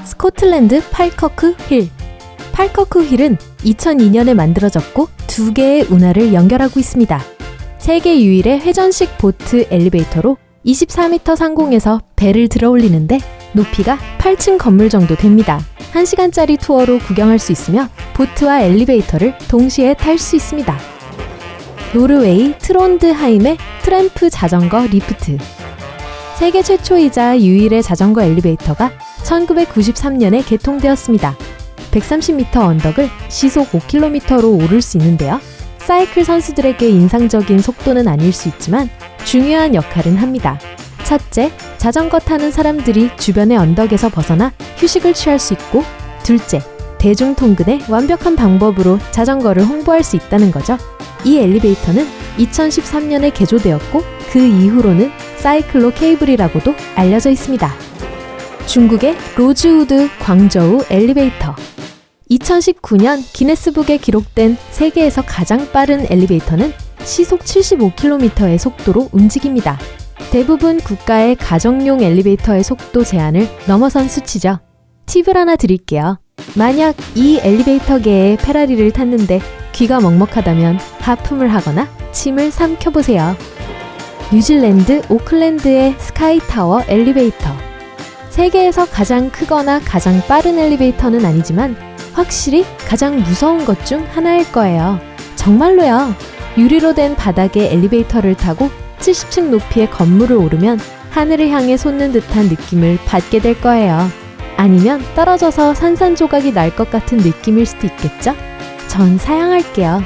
스코틀랜드 팔커크 힐. 팔커크 힐은 2002년에 만들어졌고 2개의 운하를 연결하고 있습니다. 세계 유일의 회전식 보트 엘리베이터로 24m 상공에서 배를 들어 올리는데 높이가 8층 건물 정도 됩니다. 1시간짜리 투어로 구경할 수 있으며 보트와 엘리베이터를 동시에 탈 수 있습니다. 노르웨이 트론드하임의 트램프 자전거 리프트. 세계 최초이자 유일의 자전거 엘리베이터가 1993년에 개통되었습니다. 130m 언덕을 시속 5km로 오를 수 있는데요. 사이클 선수들에게 인상적인 속도는 아닐 수 있지만 중요한 역할은 합니다. 첫째, 자전거 타는 사람들이 주변의 언덕에서 벗어나 휴식을 취할 수 있고, 둘째, 대중통근의 완벽한 방법으로 자전거를 홍보할 수 있다는 거죠. 이 엘리베이터는 2013년에 개조되었고 그 이후로는 사이클로 케이블이라고도 알려져 있습니다. 중국의 로즈우드 광저우 엘리베이터. 2019년 기네스북에 기록된 세계에서 가장 빠른 엘리베이터는 시속 75km의 속도로 움직입니다. 대부분 국가의 가정용 엘리베이터의 속도 제한을 넘어선 수치죠. 팁을 하나 드릴게요. 만약 이 엘리베이터계의 페라리를 탔는데 귀가 먹먹하다면 하품을 하거나 침을 삼켜보세요. 뉴질랜드 오클랜드의 스카이타워 엘리베이터. 세계에서 가장 크거나 가장 빠른 엘리베이터는 아니지만 확실히 가장 무서운 것 중 하나일 거예요. 정말로요. 유리로 된 바닥에 엘리베이터를 타고 70층 높이의 건물을 오르면 하늘을 향해 솟는 듯한 느낌을 받게 될 거예요. 아니면 떨어져서 산산조각이 날 것 같은 느낌일 수도 있겠죠? 전 사양할게요.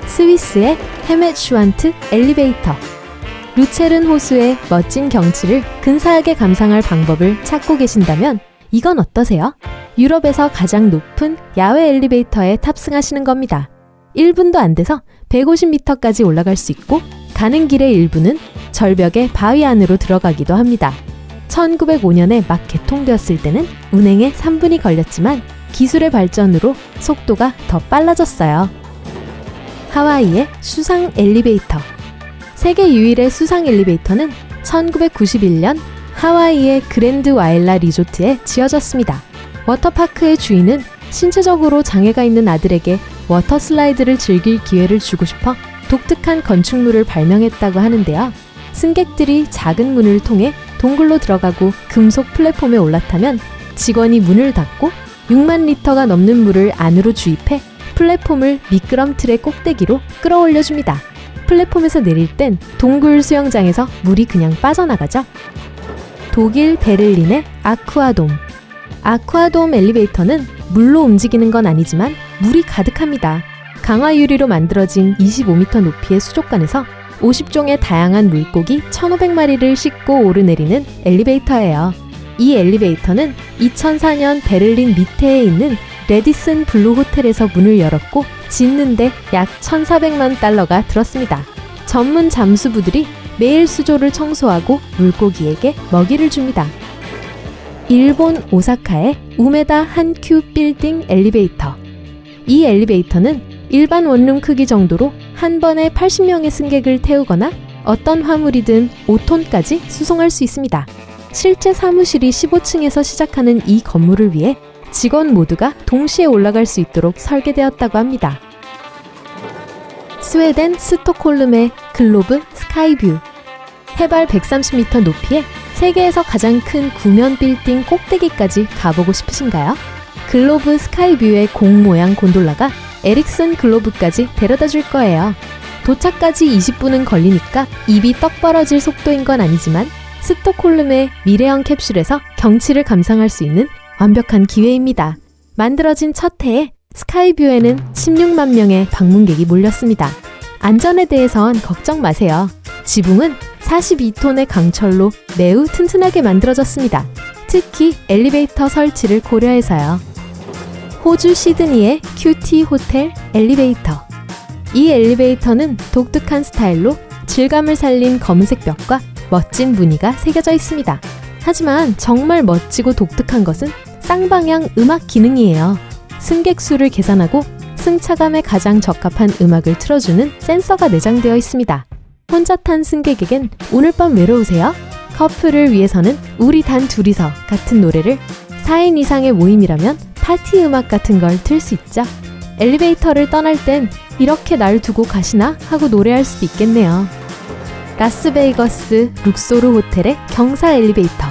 스위스의 헤메슈안트 엘리베이터. 루체른 호수의 멋진 경치를 근사하게 감상할 방법을 찾고 계신다면 이건 어떠세요? 유럽에서 가장 높은 야외 엘리베이터에 탑승하시는 겁니다. 1분도 안 돼서 150m까지 올라갈 수 있고 가는 길의 일부는 절벽의 바위 안으로 들어가기도 합니다. 1905년에 막 개통되었을 때는 운행에 3분이 걸렸지만 기술의 발전으로 속도가 더 빨라졌어요. 하와이의 수상 엘리베이터. 세계 유일의 수상 엘리베이터는 1991년 하와이의 그랜드 와일라 리조트에 지어졌습니다. 워터파크의 주인은 신체적으로 장애가 있는 아들에게 워터 슬라이드를 즐길 기회를 주고 싶어 독특한 건축물을 발명했다고 하는데요. 승객들이 작은 문을 통해 동굴로 들어가고 금속 플랫폼에 올라타면 직원이 문을 닫고 6만 리터가 넘는 물을 안으로 주입해 플랫폼을 미끄럼틀의 꼭대기로 끌어올려줍니다. 플랫폼에서 내릴 땐 동굴 수영장에서 물이 그냥 빠져나가죠. 독일 베를린의 아쿠아돔. 아쿠아돔 엘리베이터는 물로 움직이는 건 아니지만 물이 가득합니다. 강화 유리로 만들어진 25m 높이의 수족관에서 50종의 다양한 물고기 1,500마리를 싣고 오르내리는 엘리베이터예요. 이 엘리베이터는 2004년 베를린 미테에 있는 레디슨 블루 호텔에서 문을 열었고 짓는데 약 1,400만 달러가 들었습니다. 전문 잠수부들이 매일 수조를 청소하고 물고기에게 먹이를 줍니다. 일본 오사카의 우메다 한큐 빌딩 엘리베이터. 이 엘리베이터는 일반 원룸 크기 정도로 한 번에 80명의 승객을 태우거나 어떤 화물이든 5톤까지 수송할 수 있습니다. 실제 사무실이 15층에서 시작하는 이 건물을 위해 직원 모두가 동시에 올라갈 수 있도록 설계되었다고 합니다. 스웨덴 스톡홀름의 글로브 스카이뷰. 해발 130m 높이에 세계에서 가장 큰 구면 빌딩 꼭대기까지 가보고 싶으신가요? 글로브 스카이뷰의 공 모양 곤돌라가 에릭슨 글로브까지 데려다 줄 거예요. 도착까지 20분은 걸리니까 입이 떡 벌어질 속도인 건 아니지만 스톡홀름의 미래형 캡슐에서 경치를 감상할 수 있는 완벽한 기회입니다. 만들어진 첫 해에 스카이뷰에는 16만 명의 방문객이 몰렸습니다. 안전에 대해선 걱정 마세요. 지붕은 42톤의 강철로 매우 튼튼하게 만들어졌습니다. 특히 엘리베이터 설치를 고려해서요. 호주 시드니의 큐티 호텔 엘리베이터. 이 엘리베이터는 독특한 스타일로 질감을 살린 검은색 벽과 멋진 무늬가 새겨져 있습니다. 하지만 정말 멋지고 독특한 것은 쌍방향 음악 기능이에요. 승객 수를 계산하고 승차감에 가장 적합한 음악을 틀어주는 센서가 내장되어 있습니다. 혼자 탄 승객에겐 오늘 밤 외로우세요? 커플을 위해서는 우리 단 둘이서 같은 노래를 4인 이상의 모임이라면 파티 음악 같은 걸 틀 수 있죠. 엘리베이터를 떠날 땐 이렇게 날 두고 가시나 하고 노래할 수도 있겠네요. 라스베이거스 룩소르 호텔의 경사 엘리베이터.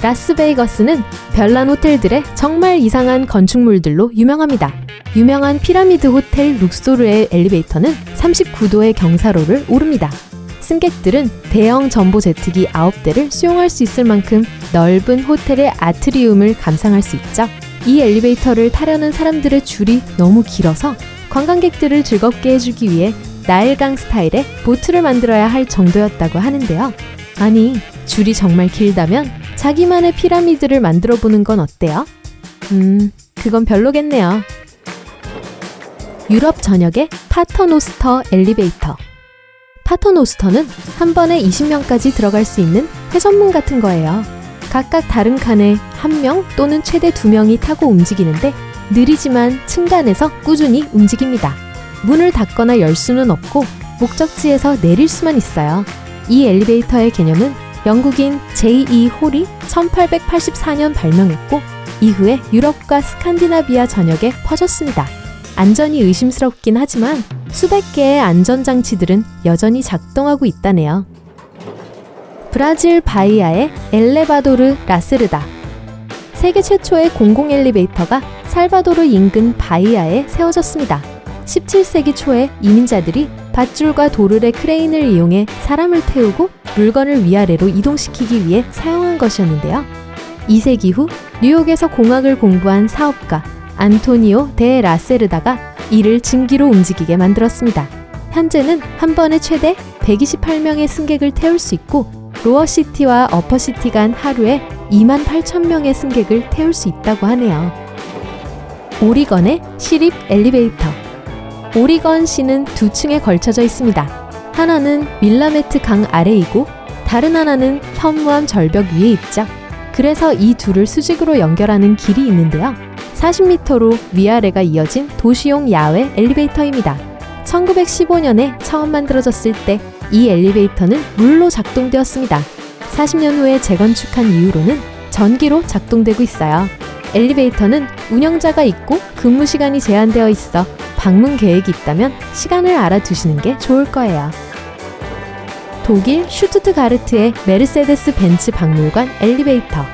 라스베이거스는 별난 호텔들의 정말 이상한 건축물들로 유명합니다. 유명한 피라미드 호텔 룩소르의 엘리베이터는 39도의 경사로를 오릅니다. 승객들은 대형 전보 제트기 9대를 수용할 수 있을 만큼 넓은 호텔의 아트리움을 감상할 수 있죠. 이 엘리베이터를 타려는 사람들의 줄이 너무 길어서 관광객들을 즐겁게 해주기 위해 나일강 스타일의 보트를 만들어야 할 정도였다고 하는데요. 아니, 줄이 정말 길다면 자기만의 피라미드를 만들어 보는 건 어때요? 그건 별로겠네요. 유럽 전역의 파터노스터 엘리베이터. 파터노스터는 한 번에 20명까지 들어갈 수 있는 회전문 같은 거예요. 각각 다른 칸에 1명 또는 최대 2명이 타고 움직이는데 느리지만 층간에서 꾸준히 움직입니다. 문을 닫거나 열 수는 없고 목적지에서 내릴 수만 있어요. 이 엘리베이터의 개념은 영국인 J.E. 홀이 1884년 발명했고 이후에 유럽과 스칸디나비아 전역에 퍼졌습니다. 안전이 의심스럽긴 하지만 수백 개의 안전장치들은 여전히 작동하고 있다네요. 브라질 바이아의 엘레바도르 라세르다. 세계 최초의 공공 엘리베이터가 살바도르 인근 바이아에 세워졌습니다. 17세기 초에 이민자들이 밧줄과 도르의 크레인을 이용해 사람을 태우고 물건을 위아래로 이동시키기 위해 사용한 것이었는데요. 2세기 후 뉴욕에서 공학을 공부한 사업가 안토니오 데 라세르다가 이를 증기로 움직이게 만들었습니다. 현재는 한 번에 최대 128명의 승객을 태울 수 있고 로어시티와 어퍼시티 간 하루에 28,000명의 승객을 태울 수 있다고 하네요. 오리건의 시립 엘리베이터. 오리건시는 두 층에 걸쳐져 있습니다. 하나는 윌라메트 강 아래이고 다른 하나는 현무암 절벽 위에 있죠. 그래서 이 둘을 수직으로 연결하는 길이 있는데요. 40m로 위아래가 이어진 도시용 야외 엘리베이터입니다. 1915년에 처음 만들어졌을 때 이 엘리베이터는 물로 작동되었습니다. 40년 후에 재건축한 이후로는 전기로 작동되고 있어요. 엘리베이터는 운영자가 있고 근무 시간이 제한되어 있어 방문 계획이 있다면 시간을 알아두시는 게 좋을 거예요. 독일 슈투트가르트의 메르세데스 벤츠 박물관 엘리베이터.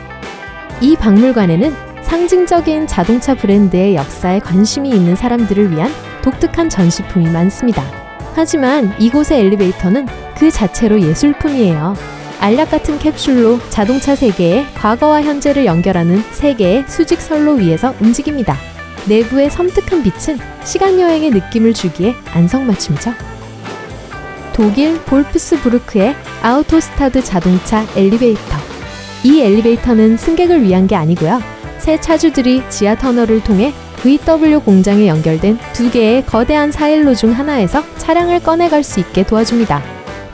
이 박물관에는 상징적인 자동차 브랜드의 역사에 관심이 있는 사람들을 위한 독특한 전시품이 많습니다. 하지만 이곳의 엘리베이터는 그 자체로 예술품이에요. 알약 같은 캡슐로 자동차 세계의 과거와 현재를 연결하는 세 개의 수직선로 위에서 움직입니다. 내부의 섬뜩한 빛은 시간여행의 느낌을 주기에 안성맞춤이죠. 독일 볼프스부르크의 아우토스타드 자동차 엘리베이터. 이 엘리베이터는 승객을 위한 게 아니고요. 새 차주들이 지하 터널을 통해 VW 공장에 연결된 두 개의 거대한 사일로 중 하나에서 차량을 꺼내갈 수 있게 도와줍니다.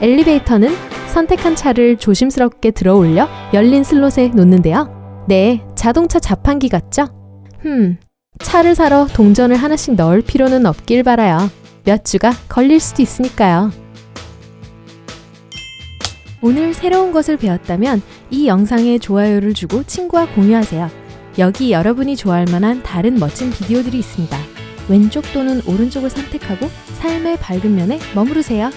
엘리베이터는 선택한 차를 조심스럽게 들어 올려 열린 슬롯에 놓는데요. 네, 자동차 자판기 같죠? 차를 사러 동전을 하나씩 넣을 필요는 없길 바라요. 몇 주가 걸릴 수도 있으니까요. 오늘 새로운 것을 배웠다면 이 영상에 좋아요를 주고 친구와 공유하세요. 여기 여러분이 좋아할 만한 다른 멋진 비디오들이 있습니다. 왼쪽 또는 오른쪽을 선택하고 삶의 밝은 면에 머무르세요.